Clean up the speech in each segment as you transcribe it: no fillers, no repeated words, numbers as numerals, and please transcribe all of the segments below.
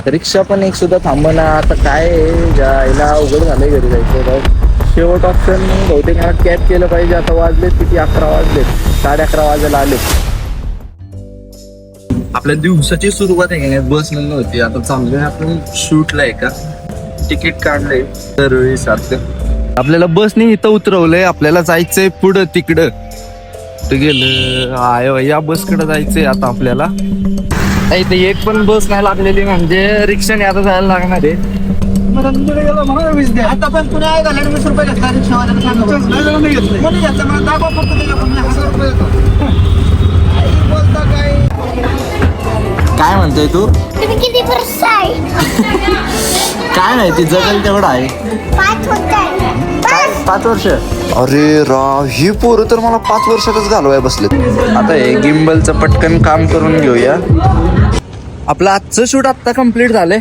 रिक्षा पण एक सुद्धा थांबना. आता काय जायला अवघड झालंय घरी जायचं. शेवट ऑप्शन बहुतेक मला कॅब केलं पाहिजे. आता वाजलेत किती, 11 वाजलेत, 11:30 वाजायला आले. आपल्या दिवसाची सुरुवात आहे बस नंतर होती. आता चाललोय आपण शूटला आहे का, तिकीट काढलंय दरवेळी सारखं. आपल्याला बसने इथं उतरवलंय. आपल्याला जायचंय पुढं तिकडं. कुठं गेलं आय, या बसकडे जायचंय आता आपल्याला. इथे एक पण बस नाही लागलेली, म्हणजे रिक्षाने आता जायला लागणार आहे. आता पण पुन्हा 20 रुपये घेतला रिक्षावाल्याने काय म्हणतोय तू? तुम्ही किती वर्ष आहे? काय माहिती, जगल तेवढं आहे. 5 होते. 5 वर्ष? अरे राव, ही पोरं तर मला 5 वर्षातच घालवाय बसलेत. आता हे गिम्बलचं पटकन काम करून घेऊया. आपलं आजचं शूट आत्ता कम्प्लीट झालंय.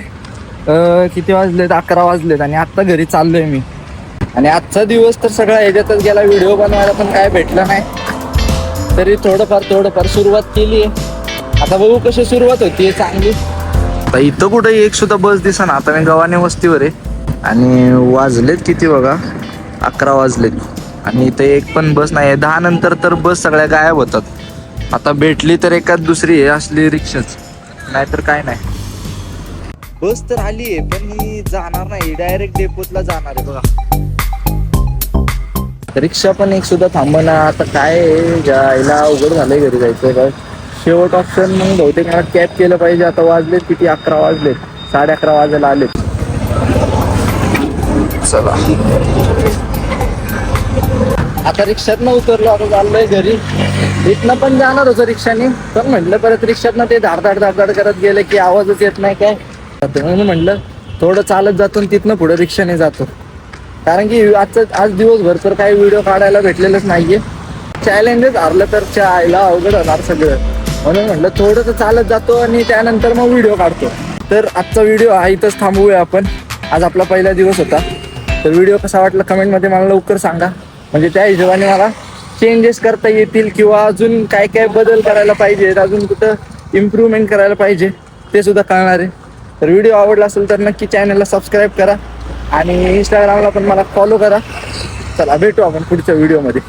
किती वाजलेत? 11 वाजलेत आणि आत्ता घरी चाललोय मी. आणि आजचा दिवस तर सगळा ह्याच्यातच गेला. व्हिडिओ बनवायला पण काय भेटलं नाही. तरी थोडंफार सुरुवात केली आहे. आता बघू कशी सुरुवात होती चांगली. आता इथं कुठे एक सुद्धा बस दिसेना. आता मी गव्हाणे वस्तीवर आहे आणि वाजलेत किती बघा, 11 वाजलेत आणि इथे एक पण बस नाही आहे. 10 नंतर तर बस सगळ्या गायब होतात. आता भेटली तर एकाच दुसरी आहे असली रिक्षाच, नाहीतर काय नाही. बस तर आली आहे पण ही जाणार नाही, डायरेक्ट डेपोतला जाणार आहे बघा. रिक्षा पण एक सुद्धा थांबना. आता काय जायला अवघड झालंय घरी जायचं. काय शेवट ऑप्शन मग बहुतेक मला कॅब केलं पाहिजे. आता वाजलेत किती, 11 वाजलेत, 11:30 वाजायला आलेत. चला आता रिक्षातनं उतरलो. आता चाललोय घरी. इथनं पण जाणार होतं रिक्षाने, पण म्हटलं परत रिक्षातनं ते धाड करत गेले की आवाजच येत नाही काय. म्हणून म्हटलं थोडं चालत जातो आणि तिथनं पुढे रिक्षाने जातो. कारण की आज दिवसभर तर काही व्हिडिओ काढायला भेटलेलंच नाहीये. चॅलेंजच हारलं तर चायला अवघड होणार सगळं. म्हणून म्हटलं थोडंसं चालत जातो आणि त्यानंतर मग व्हिडिओ काढतो. तर आजचा व्हिडिओ हा इथंच थांबवूया आपण. आज आपला पहिला दिवस होता. तर व्हिडिओ कसा वाटला कमेंटमध्ये मला लवकर सांगा. म्हणजे त्या हिशोबाने मला चेंजेस करता येतील किंवा अजून काय काय बदल करायला पाहिजे, अजून कुठं इम्प्रूव्हमेंट करायला पाहिजे ते सुद्धा कळणार आहे. तर व्हिडिओ आवडला असेल तर नक्की चॅनलला सबस्क्राईब करा आणि इंस्टाग्रामला पण मला फॉलो करा. चला भेटू आपण पुढच्या व्हिडिओमध्ये.